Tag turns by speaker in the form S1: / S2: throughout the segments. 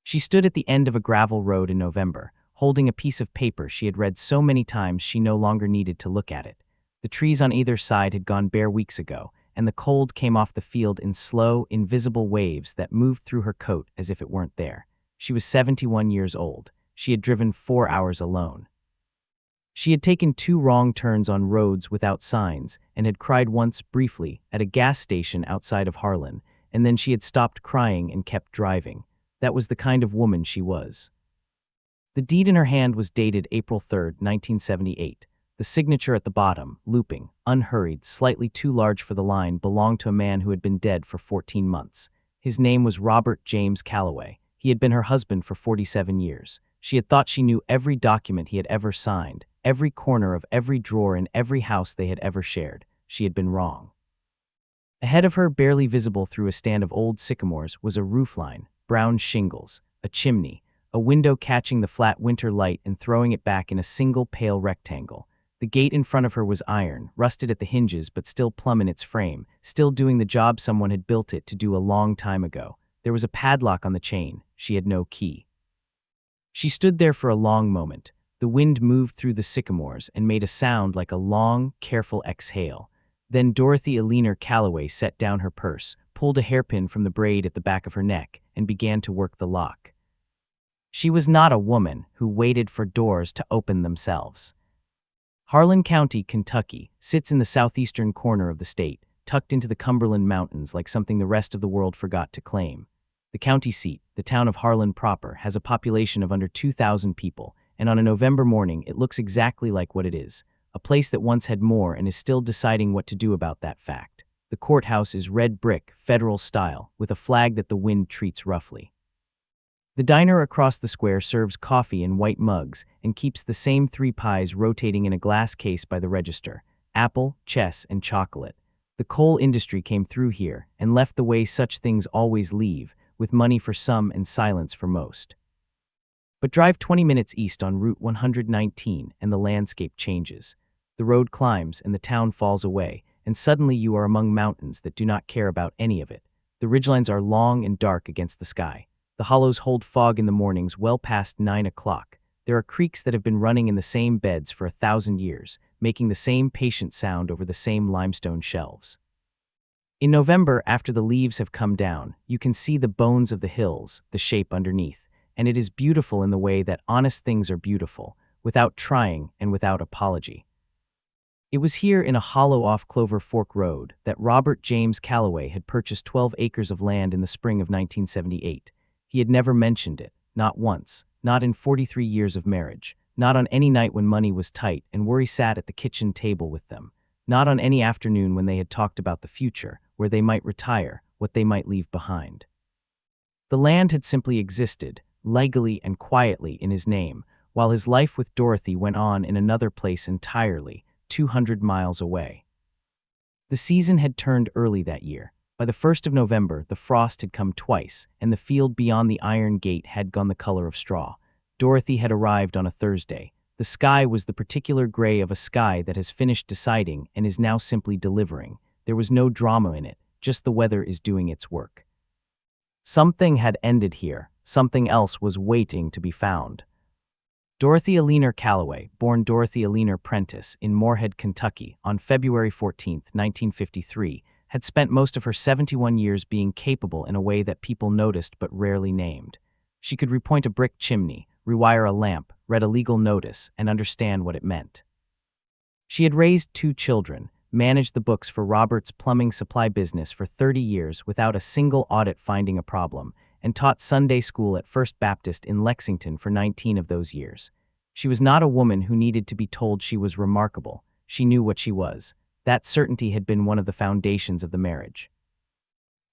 S1: She stood at the end of a gravel road in November, holding a piece of paper she had read so many times she no longer needed to look at it. The trees on either side had gone bare weeks ago, and the cold came off the field in slow, invisible waves that moved through her coat as if it weren't there. She was 71 years old. She had driven 4 hours alone. She had taken 2 wrong turns on roads without signs and had cried once briefly at a gas station outside of Harlan, and then she had stopped crying and kept driving. That was the kind of woman she was. The deed in her hand was dated April 3, 1978. The signature at the bottom, looping, unhurried, slightly too large for the line, belonged to a man who had been dead for 14 months. His name was Robert James Calloway. He had been her husband for 47 years. She had thought she knew every document he had ever signed, every corner of every drawer in every house they had ever shared. She had been wrong. Ahead of her, barely visible through a stand of old sycamores, was a roofline, brown shingles, a chimney, a window catching the flat winter light and throwing it back in a single pale rectangle. The gate in front of her was iron, rusted at the hinges but still plumb in its frame, still doing the job someone had built it to do a long time ago. There was a padlock on the chain. She had no key. She stood there for a long moment. The wind moved through the sycamores and made a sound like a long, careful exhale. Then Dorothy Eleanor Calloway set down her purse, pulled a hairpin from the braid at the back of her neck, and began to work the lock. She was not a woman who waited for doors to open themselves. Harlan County, Kentucky, sits in the southeastern corner of the state, tucked into the Cumberland Mountains like something the rest of the world forgot to claim. The county seat, the town of Harlan proper, has a population of under 2,000 people, and on a November morning it looks exactly like what it is, a place that once had more and is still deciding what to do about that fact. The courthouse is red brick, federal style, with a flag that the wind treats roughly. The diner across the square serves coffee in white mugs and keeps the same 3 pies rotating in a glass case by the register: apple, chess, and chocolate. The coal industry came through here and left the way such things always leave, with money for some and silence for most. But drive 20 minutes east on Route 119 and the landscape changes. The road climbs and the town falls away, and suddenly you are among mountains that do not care about any of it. The ridgelines are long and dark against the sky. The hollows hold fog in the mornings well past 9 o'clock. There are creeks that have been running in the same beds for 1,000 years, making the same patient sound over the same limestone shelves. In November, after the leaves have come down, you can see the bones of the hills, the shape underneath, and it is beautiful in the way that honest things are beautiful, without trying and without apology. It was here in a hollow off Clover Fork Road that Robert James Calloway had purchased 12 acres of land in the spring of 1978. He had never mentioned it, not once, not in 43 years of marriage, not on any night when money was tight and worry sat at the kitchen table with them, not on any afternoon when they had talked about the future, where they might retire, what they might leave behind. The land had simply existed, legally and quietly in his name, while his life with Dorothy went on in another place entirely, 200 miles away. The season had turned early that year. By the 1st of November, the frost had come twice, and the field beyond the iron gate had gone the color of straw. Dorothy had arrived on a Thursday. The sky was the particular gray of a sky that has finished deciding and is now simply delivering. There was no drama in it, just the weather is doing its work. Something had ended here. Something else was waiting to be found. Dorothy Eleanor Calloway, born Dorothy Eleanor Prentice in Moorhead, Kentucky, on February 14, 1953, had spent most of her 71 years being capable in a way that people noticed but rarely named. She could repoint a brick chimney, rewire a lamp, read a legal notice, and understand what it meant. She had raised 2 children, managed the books for Robert's plumbing supply business for 30 years without a single audit finding a problem, and taught Sunday school at First Baptist in Lexington for 19 of those years. She was not a woman who needed to be told she was remarkable. She knew what she was. That certainty had been one of the foundations of the marriage.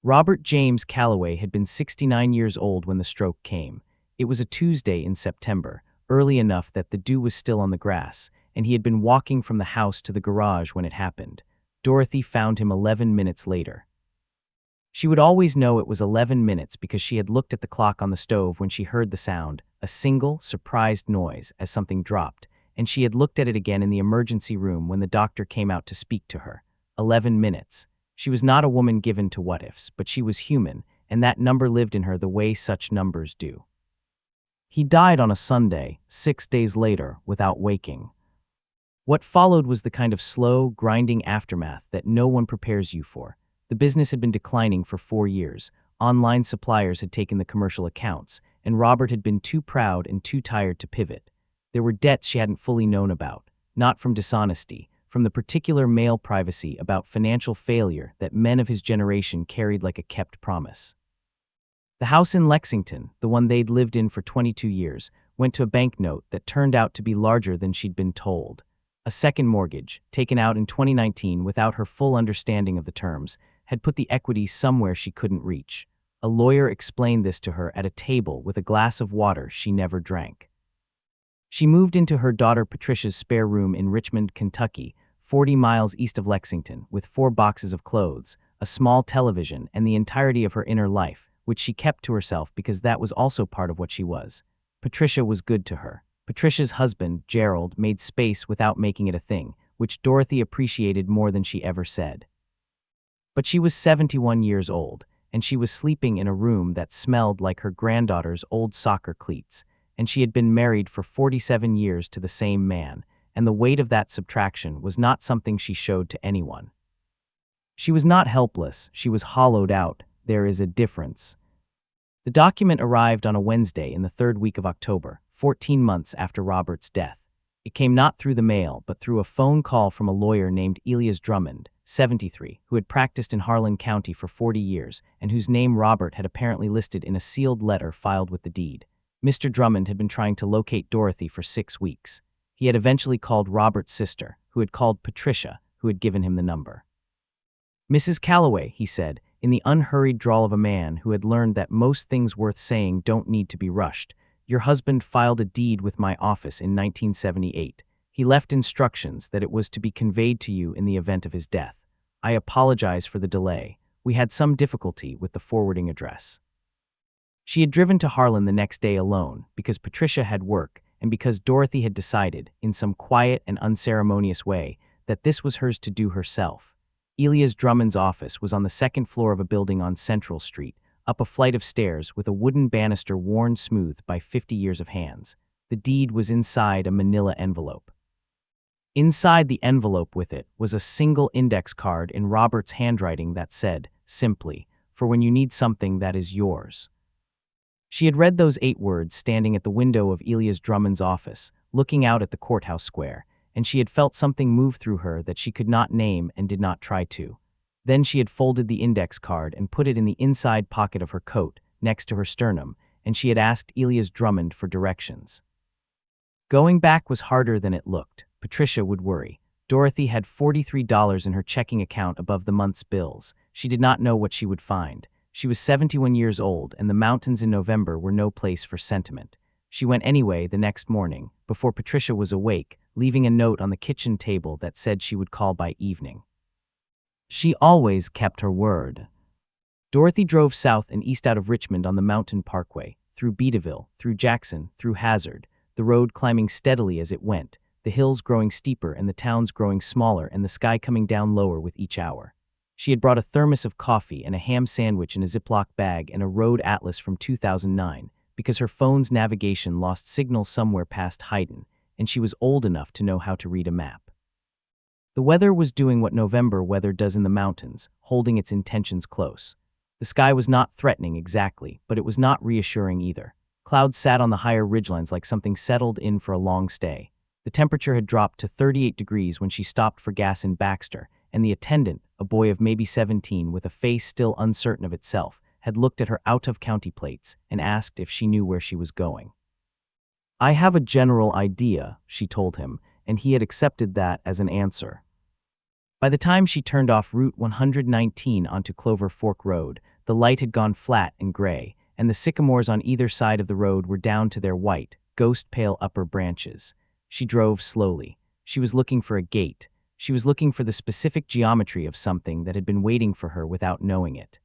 S1: Robert James Calloway had been 69 years old when the stroke came. It was a Tuesday in September, early enough that the dew was still on the grass, and he had been walking from the house to the garage when it happened. Dorothy found him 11 minutes later. She would always know it was 11 minutes because she had looked at the clock on the stove when she heard the sound, a single, surprised noise as something dropped, and she had looked at it again in the emergency room when the doctor came out to speak to her. 11 minutes. She was not a woman given to what-ifs, but she was human, and that number lived in her the way such numbers do. He died on a Sunday, 6 days later, without waking. What followed was the kind of slow, grinding aftermath that no one prepares you for. The business had been declining for 4 years. Online suppliers had taken the commercial accounts, and Robert had been too proud and too tired to pivot. There were debts she hadn't fully known about, not from dishonesty, from the particular male privacy about financial failure that men of his generation carried like a kept promise. The house in Lexington, the one they'd lived in for 22 years, went to a banknote that turned out to be larger than she'd been told. A second mortgage, taken out in 2019 without her full understanding of the terms, had put the equity somewhere she couldn't reach. A lawyer explained this to her at a table with a glass of water she never drank. She moved into her daughter Patricia's spare room in Richmond, Kentucky, 40 miles east of Lexington, with 4 boxes of clothes, a small television, and the entirety of her inner life, which she kept to herself because that was also part of what she was. Patricia was good to her. Patricia's husband, Gerald, made space without making it a thing, which Dorothy appreciated more than she ever said. But she was 71 years old, and she was sleeping in a room that smelled like her granddaughter's old soccer cleats, and she had been married for 47 years to the same man, and the weight of that subtraction was not something she showed to anyone. She was not helpless, she was hollowed out. There is a difference. The document arrived on a Wednesday in the 3rd week of October, 14 months after Robert's death. It came not through the mail, but through a phone call from a lawyer named Elias Drummond, 73, who had practiced in Harlan County for 40 years, and whose name Robert had apparently listed in a sealed letter filed with the deed. Mr. Drummond had been trying to locate Dorothy for 6 weeks. He had eventually called Robert's sister, who had called Patricia, who had given him the number. "Mrs. Calloway," he said, in the unhurried drawl of a man who had learned that most things worth saying don't need to be rushed, "your husband filed a deed with my office in 1978. He left instructions that it was to be conveyed to you in the event of his death. I apologize for the delay. We had some difficulty with the forwarding address." She had driven to Harlan the next day alone, because Patricia had work, and because Dorothy had decided, in some quiet and unceremonious way, that this was hers to do herself. Elias Drummond's office was on the 2nd floor of a building on Central Street, up a flight of stairs with a wooden banister worn smooth by 50 years of hands. The deed was inside a manila envelope. Inside the envelope with it was a single index card in Robert's handwriting that said, simply, "For when you need something that is yours." She had read those 8 words standing at the window of Elias Drummond's office, looking out at the courthouse square, and she had felt something move through her that she could not name and did not try to. Then she had folded the index card and put it in the inside pocket of her coat, next to her sternum, and she had asked Elias Drummond for directions. Going back was harder than it looked. Patricia would worry. Dorothy had $43 in her checking account above the month's bills. She did not know what she would find. She was 71 years old, and the mountains in November were no place for sentiment. She went anyway the next morning, before Patricia was awake, leaving a note on the kitchen table that said she would call by evening. She always kept her word. Dorothy drove south and east out of Richmond on the Mountain Parkway, through Beataville, through Jackson, through Hazard, the road climbing steadily as it went, the hills growing steeper and the towns growing smaller and the sky coming down lower with each hour. She had brought a thermos of coffee and a ham sandwich in a Ziploc bag and a road atlas from 2009, because her phone's navigation lost signal somewhere past Hyden, and she was old enough to know how to read a map. The weather was doing what November weather does in the mountains, holding its intentions close. The sky was not threatening exactly, but it was not reassuring either. Clouds sat on the higher ridgelines like something settled in for a long stay. The temperature had dropped to 38 degrees when she stopped for gas in Baxter, and the attendant, a boy of maybe 17 with a face still uncertain of itself, had looked at her out-of-county plates and asked if she knew where she was going. "I have a general idea," she told him, and he had accepted that as an answer. By the time she turned off Route 119 onto Clover Fork Road, the light had gone flat and gray, and the sycamores on either side of the road were down to their white, ghost-pale upper branches. She drove slowly. She was looking for a gate. She was looking for the specific geometry of something that had been waiting for her without knowing it.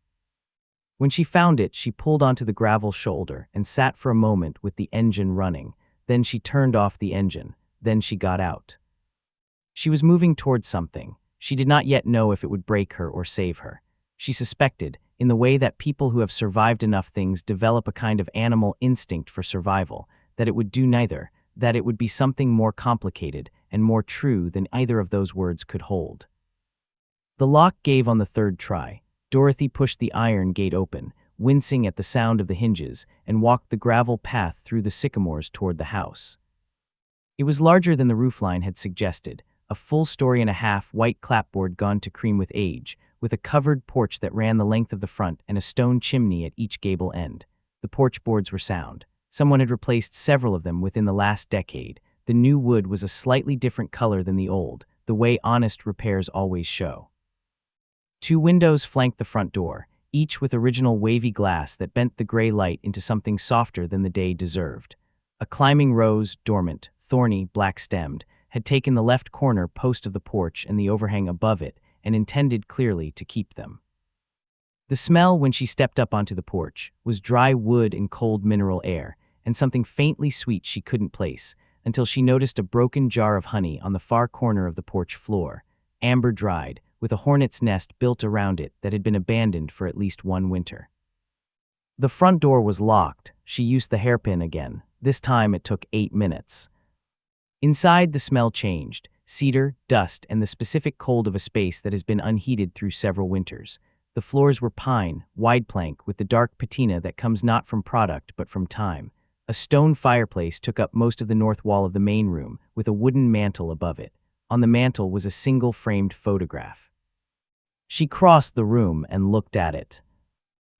S1: When she found it, she pulled onto the gravel shoulder and sat for a moment with the engine running. Then she turned off the engine. Then she got out. She was moving towards something. She did not yet know if it would break her or save her. She suspected, in the way that people who have survived enough things develop a kind of animal instinct for survival, that it would do neither, that it would be something more complicated and more true than either of those words could hold. The lock gave on the third try. Dorothy pushed the iron gate open, wincing at the sound of the hinges, and walked the gravel path through the sycamores toward the house. It was larger than the roofline had suggested, a full story and a half white clapboard gone to cream with age, with a covered porch that ran the length of the front and a stone chimney at each gable end. The porch boards were sound. Someone had replaced several of them within the last decade. The new wood was a slightly different color than the old, the way honest repairs always show. 2 windows flanked the front door, each with original wavy glass that bent the gray light into something softer than the day deserved. A climbing rose, dormant, thorny, black-stemmed, had taken the left corner post of the porch and the overhang above it, and intended clearly to keep them. The smell when she stepped up onto the porch was dry wood and cold mineral air, and something faintly sweet she couldn't place, until she noticed a broken jar of honey on the far corner of the porch floor, amber-dried, with a hornet's nest built around it that had been abandoned for at least 1 winter. The front door was locked. She used the hairpin again. This time it took 8 minutes. Inside, the smell changed: cedar, dust, and the specific cold of a space that has been unheated through several winters. The floors were pine, wide plank, with the dark patina that comes not from product but from time. A stone fireplace took up most of the north wall of the main room, with a wooden mantel above it. On the mantel was a single framed photograph. She crossed the room and looked at it.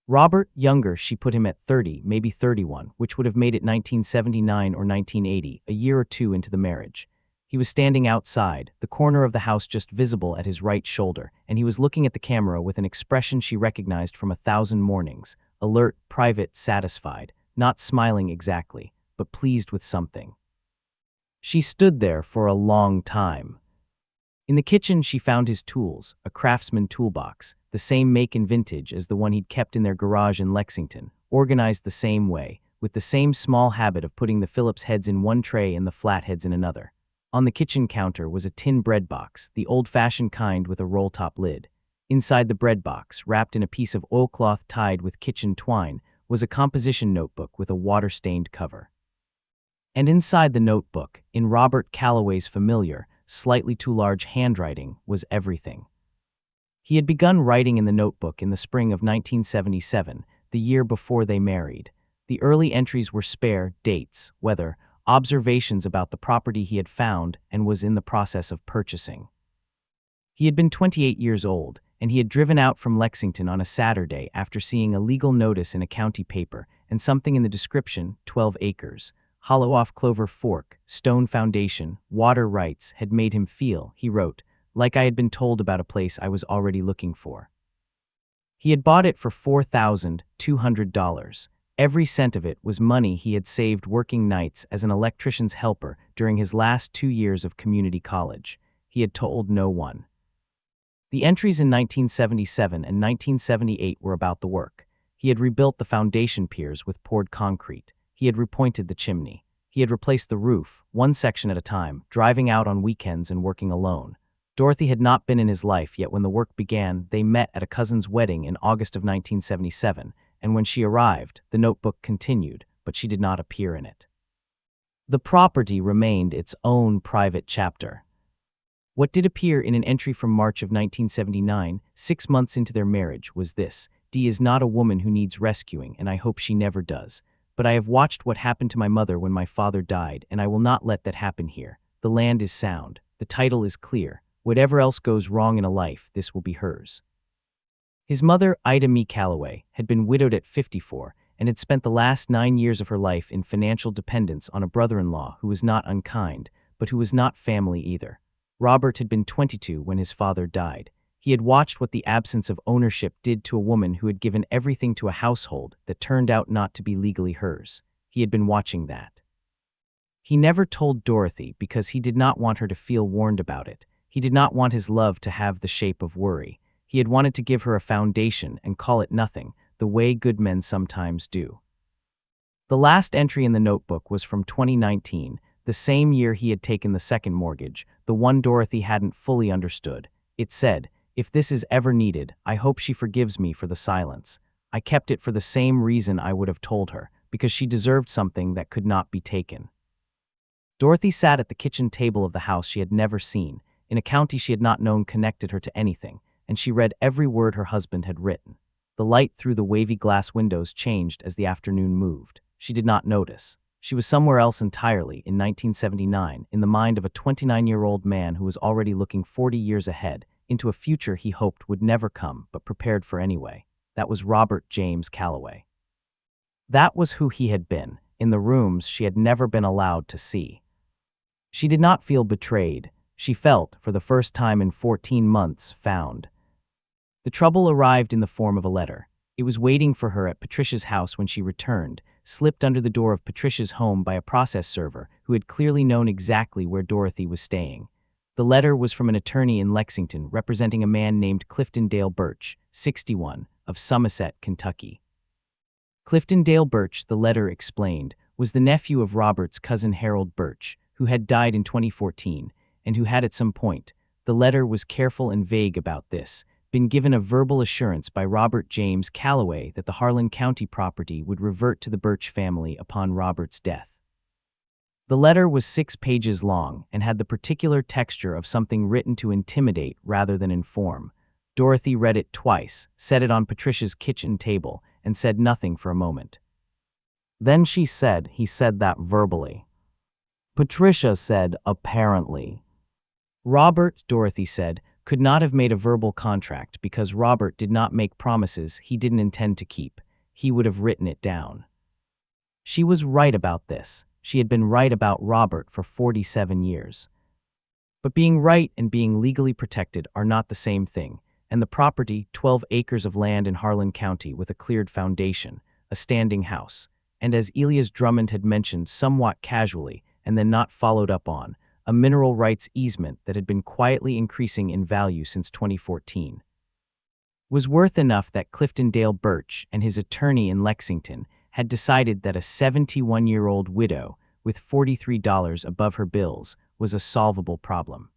S1: Robert, younger, she put him at 30, maybe 31, which would have made it 1979 or 1980, a year or 2 into the marriage. He was standing outside, the corner of the house just visible at his right shoulder, and he was looking at the camera with an expression she recognized from 1,000 mornings: alert, private, satisfied, not smiling exactly, but pleased with something. She stood there for a long time. In the kitchen, she found his tools, a Craftsman toolbox, the same make and vintage as the one he'd kept in their garage in Lexington, organized the same way, with the same small habit of putting the Phillips heads in one tray and the flatheads in another. On the kitchen counter was a tin bread box, the old-fashioned kind with a roll-top lid. Inside the bread box, wrapped in a piece of oilcloth tied with kitchen twine, was a composition notebook with a water-stained cover. And inside the notebook, in Robert Calloway's familiar, slightly too large handwriting, was everything. He had begun writing in the notebook in the spring of 1977, the year before they married. The early entries were spare: dates, weather, observations about the property he had found and was in the process of purchasing. He had been 28 years old, and he had driven out from Lexington on a Saturday after seeing a legal notice in a county paper and something in the description: 12 acres. Hollow off Clover Fork, stone foundation, water rights, had made him feel, he wrote, like I had been told about a place I was already looking for. He had bought it for $4,200. Every cent of it was money he had saved working nights as an electrician's helper during his last 2 years of community college. He had told no one. The entries in 1977 and 1978 were about the work. He had rebuilt the foundation piers with poured concrete. He had repointed the chimney. He had replaced the roof, one section at a time, driving out on weekends and working alone. Dorothy had not been in his life yet when the work began. They met at a cousin's wedding in August of 1977, and when she arrived, the notebook continued, but she did not appear in it. The property remained its own private chapter. What did appear in an entry from March of 1979, 6 months into their marriage, was this: Dee is not a woman who needs rescuing, and I hope she never does. But I have watched what happened to my mother when my father died, and I will not let that happen here. The land is sound. The title is clear. Whatever else goes wrong in a life, this will be hers. His mother, Ida Mee Calloway, had been widowed at 54 and had spent the last 9 years of her life in financial dependence on a brother-in-law who was not unkind, but who was not family either. Robert had been 22 when his father died. He had watched what the absence of ownership did to a woman who had given everything to a household that turned out not to be legally hers. He had been watching that. He never told Dorothy because he did not want her to feel warned about it. He did not want his love to have the shape of worry. He had wanted to give her a foundation and call it nothing, the way good men sometimes do. The last entry in the notebook was from 2019, the same year he had taken the second mortgage, the one Dorothy hadn't fully understood. It said, "If this is ever needed, I hope she forgives me for the silence. I kept it for the same reason I would have told her, because she deserved something that could not be taken. Dorothy sat at the kitchen table of the house she had never seen, in a county she had not known connected her to anything, and she read every word her husband had written. The light through the wavy glass windows changed as the afternoon moved. She did not notice. She was somewhere else entirely in 1979, in the mind of a 29-year-old man who was already looking 40 years ahead, into a future he hoped would never come but prepared for anyway. That was Robert James Calloway. That was who he had been, in the rooms she had never been allowed to see. She did not feel betrayed. She felt, for the first time in 14 months, found. The trouble arrived in the form of a letter. It was waiting for her at Patricia's house when she returned, slipped under the door of Patricia's home by a process server who had clearly known exactly where Dorothy was staying. The letter was from an attorney in Lexington representing a man named Clifton Dale Birch, 61, of Somerset, Kentucky. Clifton Dale Birch, the letter explained, was the nephew of Robert's cousin Harold Birch, who had died in 2014, and who had at some point, the letter was careful and vague about this, been given a verbal assurance by Robert James Calloway that the Harlan County property would revert to the Birch family upon Robert's death. The letter was 6 pages long and had the particular texture of something written to intimidate rather than inform. Dorothy read it twice, set it on Patricia's kitchen table, and said nothing for a moment. Then she said he said that verbally. Patricia said, apparently. Robert, Dorothy said, could not have made a verbal contract because Robert did not make promises he didn't intend to keep. He would have written it down. She was right about this. She had been right about Robert for 47 years. But being right and being legally protected are not the same thing, and the property, 12 acres of land in Harlan County with a cleared foundation, a standing house, and as Elias Drummond had mentioned somewhat casually and then not followed up on, a mineral rights easement that had been quietly increasing in value since 2014, was worth enough that Clifton Dale Birch and his attorney in Lexington had decided that a 71-year-old widow with $43 above her bills was a solvable problem.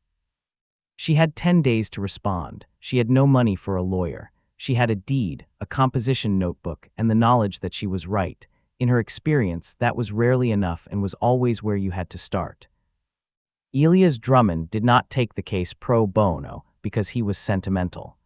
S1: She had 10 days to respond. She had no money for a lawyer. She had a deed, a composition notebook, and the knowledge that she was right. In her experience, that was rarely enough and was always where you had to start. Elias Drummond did not take the case pro bono because he was sentimental.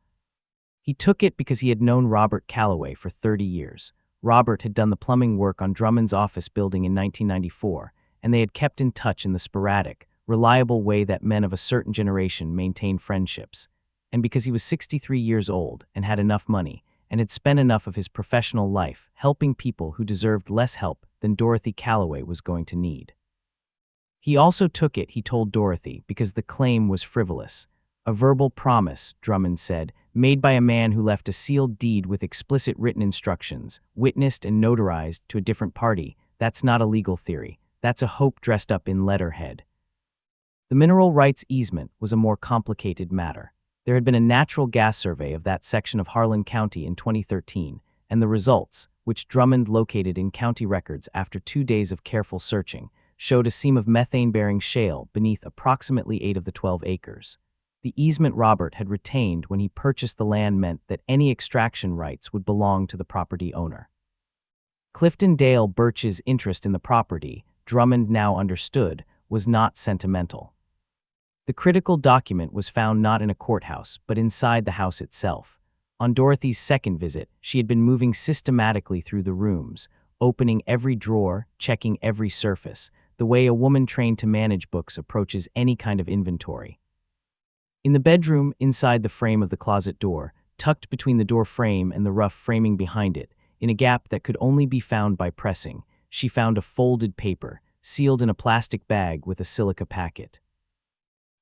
S1: He took it because he had known Robert Calloway for 30 years. Robert had done the plumbing work on Drummond's office building in 1994, and they had kept in touch in the sporadic, reliable way that men of a certain generation maintain friendships. And because he was 63 years old and had enough money, and had spent enough of his professional life helping people who deserved less help than Dorothy Calloway was going to need. He also took it, he told Dorothy, because the claim was frivolous. A verbal promise, Drummond said, made by a man who left a sealed deed with explicit written instructions, witnessed and notarized to a different party. That's not a legal theory. That's a hope dressed up in letterhead. The mineral rights easement was a more complicated matter. There had been a natural gas survey of that section of Harlan County in 2013, and the results, which Drummond located in county records after 2 days of careful searching, showed a seam of methane-bearing shale beneath approximately 8 of the 12 acres. The easement Robert had retained when he purchased the land meant that any extraction rights would belong to the property owner. Clifton Dale Birch's interest in the property, Drummond now understood, was not sentimental. The critical document was found not in a courthouse, but inside the house itself. On Dorothy's second visit, she had been moving systematically through the rooms, opening every drawer, checking every surface, the way a woman trained to manage books approaches any kind of inventory. In the bedroom, inside the frame of the closet door, tucked between the door frame and the rough framing behind it, in a gap that could only be found by pressing, she found a folded paper, sealed in a plastic bag with a silica packet.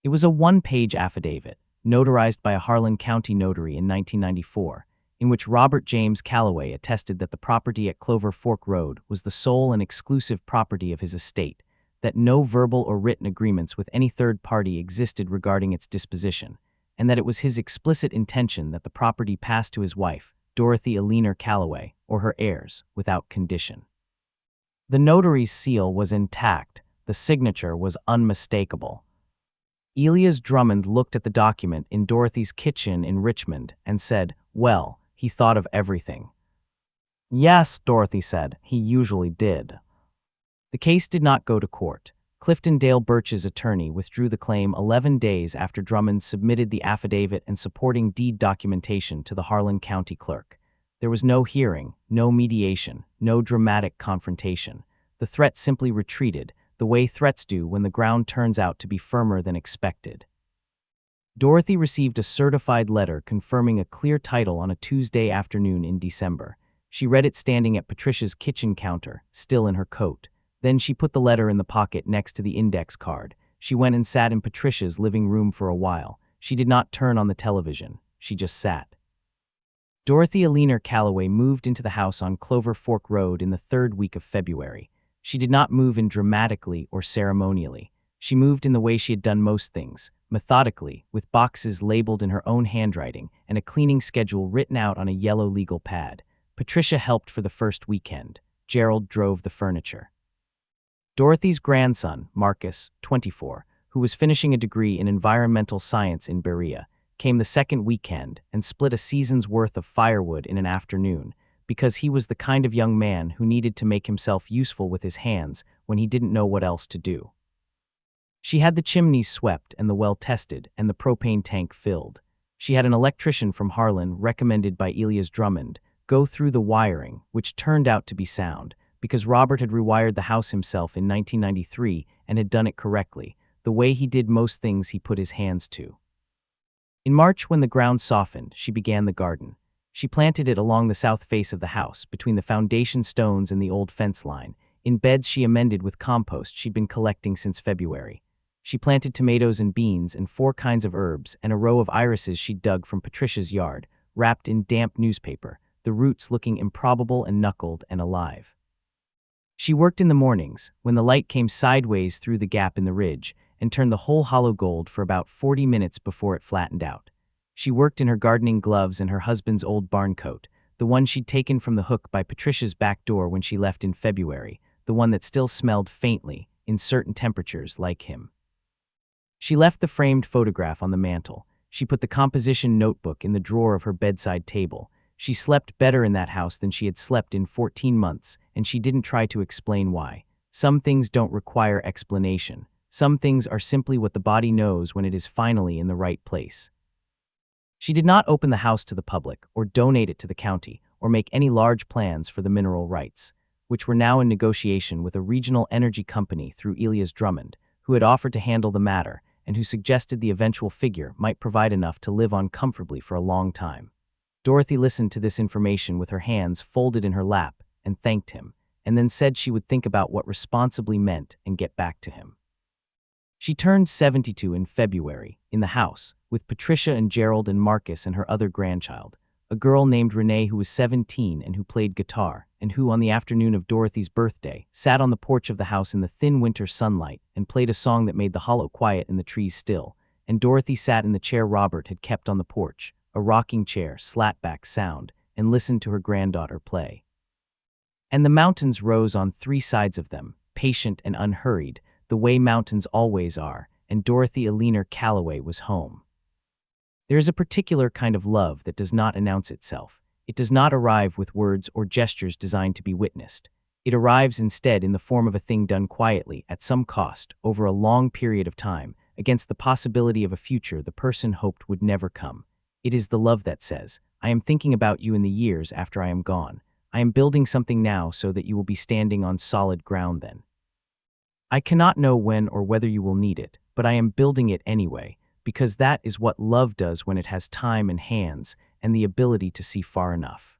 S1: It was a 1-page affidavit, notarized by a Harlan County notary in 1994, in which Robert James Calloway attested that the property at Clover Fork Road was the sole and exclusive property of his estate, that no verbal or written agreements with any third party existed regarding its disposition, and that it was his explicit intention that the property pass to his wife, Dorothy Eleanor Calloway, or her heirs, without condition. The notary's seal was intact. The signature was unmistakable. Elias Drummond looked at the document in Dorothy's kitchen in Richmond and said, well, he thought of everything. Yes, Dorothy said. He usually did. The case did not go to court. Clifton Dale Birch's attorney withdrew the claim 11 days after Drummond submitted the affidavit and supporting deed documentation to the Harlan County clerk. There was no hearing, no mediation, no dramatic confrontation. The threat simply retreated, the way threats do when the ground turns out to be firmer than expected. Dorothy received a certified letter confirming a clear title on a Tuesday afternoon in December. She read it standing at Patricia's kitchen counter, still in her coat. Then she put the letter in the pocket next to the index card. She went and sat in Patricia's living room for a while. She did not turn on the television. She just sat. Dorothy Alina Calloway moved into the house on Clover Fork Road in the third week of February. She did not move in dramatically or ceremonially. She moved in the way she had done most things, methodically, with boxes labeled in her own handwriting and a cleaning schedule written out on a yellow legal pad. Patricia helped for the first weekend. Gerald drove the furniture. Dorothy's grandson, Marcus, 24, who was finishing a degree in environmental science in Berea, came the second weekend and split a season's worth of firewood in an afternoon because he was the kind of young man who needed to make himself useful with his hands when he didn't know what else to do. She had the chimneys swept and the well tested and the propane tank filled. She had an electrician from Harlan, recommended by Elias Drummond, go through the wiring, which turned out to be sound, because Robert had rewired the house himself in 1993 and had done it correctly, the way he did most things he put his hands to. In March, when the ground softened, she began the garden. She planted it along the south face of the house, between the foundation stones and the old fence line, in beds she amended with compost she'd been collecting since February. She planted tomatoes and beans and 4 kinds of herbs and a row of irises she'd dug from Patricia's yard, wrapped in damp newspaper, the roots looking improbable and knuckled and alive. She worked in the mornings, when the light came sideways through the gap in the ridge, and turned the whole hollow gold for about 40 minutes before it flattened out. She worked in her gardening gloves and her husband's old barn coat, the one she'd taken from the hook by Patricia's back door when she left in February, the one that still smelled faintly, in certain temperatures, like him. She left the framed photograph on the mantel. She put the composition notebook in the drawer of her bedside table. She slept better in that house than she had slept in 14 months, and she didn't try to explain why. Some things don't require explanation. Some things are simply what the body knows when it is finally in the right place. She did not open the house to the public, or donate it to the county, or make any large plans for the mineral rights, which were now in negotiation with a regional energy company through Elias Drummond, who had offered to handle the matter, and who suggested the eventual figure might provide enough to live on comfortably for a long time. Dorothy listened to this information with her hands folded in her lap and thanked him, and then said she would think about what responsibly meant and get back to him. She turned 72 in February, in the house, with Patricia and Gerald and Marcus and her other grandchild, a girl named Renee who was 17 and who played guitar, and who, on the afternoon of Dorothy's birthday, sat on the porch of the house in the thin winter sunlight and played a song that made the hollow quiet and the trees still, and Dorothy sat in the chair Robert had kept on the porch, a rocking chair, slat-back sound, and listened to her granddaughter play. And the mountains rose on 3 sides of them, patient and unhurried, the way mountains always are, and Dorothy Alina Calloway was home. There is a particular kind of love that does not announce itself. It does not arrive with words or gestures designed to be witnessed. It arrives instead in the form of a thing done quietly, at some cost, over a long period of time, against the possibility of a future the person hoped would never come. It is the love that says, "I am thinking about you in the years after I am gone. I am building something now so that you will be standing on solid ground then. I cannot know when or whether you will need it, but I am building it anyway, because that is what love does when it has time and hands and the ability to see far enough."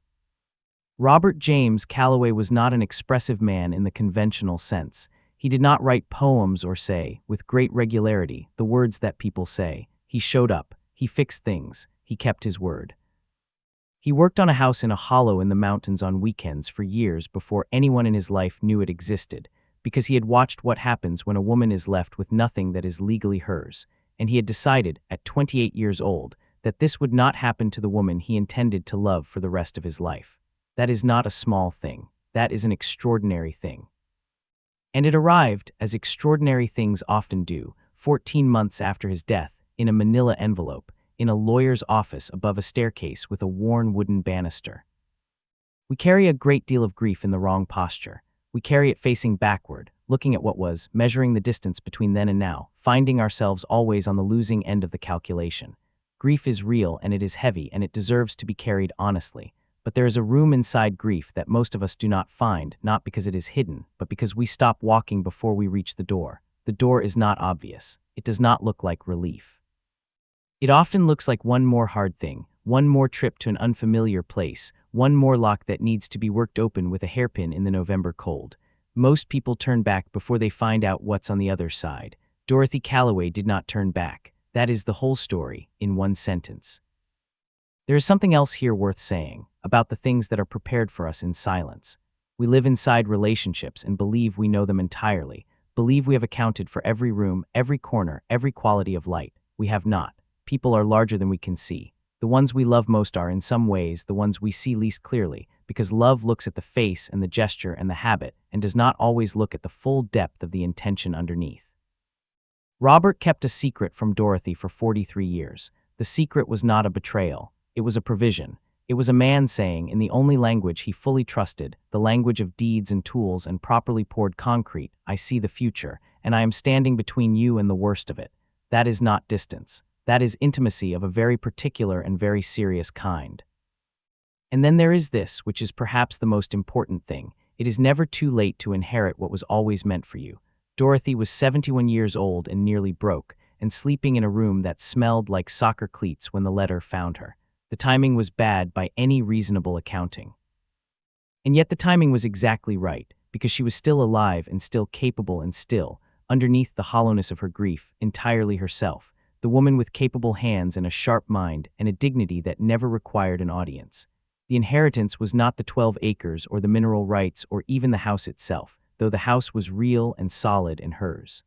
S1: Robert James Calloway was not an expressive man in the conventional sense. He did not write poems or say, with great regularity, the words that people say. He showed up, he fixed things, he kept his word. He worked on a house in a hollow in the mountains on weekends for years before anyone in his life knew it existed, because he had watched what happens when a woman is left with nothing that is legally hers, and he had decided, at 28 years old, that this would not happen to the woman he intended to love for the rest of his life. That is not a small thing. That is an extraordinary thing. And it arrived, as extraordinary things often do, 14 months after his death, in a manila envelope, in a lawyer's office above a staircase with a worn wooden banister. We carry a great deal of grief in the wrong posture. We carry it facing backward, looking at what was, measuring the distance between then and now, finding ourselves always on the losing end of the calculation. Grief is real and it is heavy and it deserves to be carried honestly. But there is a room inside grief that most of us do not find, not because it is hidden, but because we stop walking before we reach the door. The door is not obvious. It does not look like relief. It often looks like one more hard thing, one more trip to an unfamiliar place, one more lock that needs to be worked open with a hairpin in the November cold. Most people turn back before they find out what's on the other side. Dorothy Calloway did not turn back. That is the whole story, in one sentence. There is something else here worth saying, about the things that are prepared for us in silence. We live inside relationships and believe we know them entirely, believe we have accounted for every room, every corner, every quality of light. We have not. People are larger than we can see. The ones we love most are, in some ways, the ones we see least clearly, because love looks at the face and the gesture and the habit and does not always look at the full depth of the intention underneath. Robert kept a secret from Dorothy for 43 years. The secret was not a betrayal. It was a provision. It was a man saying, in the only language he fully trusted, the language of deeds and tools and properly poured concrete, I see the future, and I am standing between you and the worst of it. That is not distance. That is intimacy of a very particular and very serious kind. And then there is this, which is perhaps the most important thing. It is never too late to inherit what was always meant for you. Dorothy was 71 years old and nearly broke, and sleeping in a room that smelled like soccer cleats when the letter found her. The timing was bad by any reasonable accounting. And yet the timing was exactly right, because she was still alive and still capable and still, underneath the hollowness of her grief, entirely herself, the woman with capable hands and a sharp mind and a dignity that never required an audience. The inheritance was not the 12 acres or the mineral rights or even the house itself, though the house was real and solid and hers.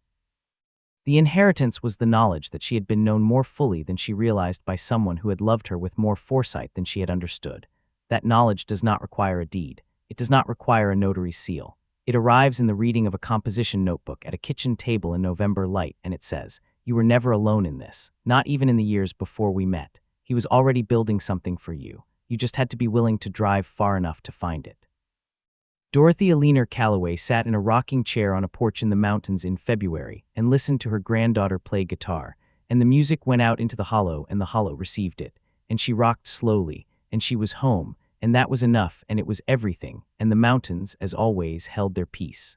S1: The inheritance was the knowledge that she had been known more fully than she realized by someone who had loved her with more foresight than she had understood. That knowledge does not require a deed. It does not require a notary's seal. It arrives in the reading of a composition notebook at a kitchen table in November light, and it says, "You were never alone in this, not even in the years before we met. He was already building something for you. You just had to be willing to drive far enough to find it." Dorothy Eleanor Calloway sat in a rocking chair on a porch in the mountains in February and listened to her granddaughter play guitar, and the music went out into the hollow and the hollow received it, and she rocked slowly, and she was home, and that was enough, and it was everything, and the mountains, as always, held their peace.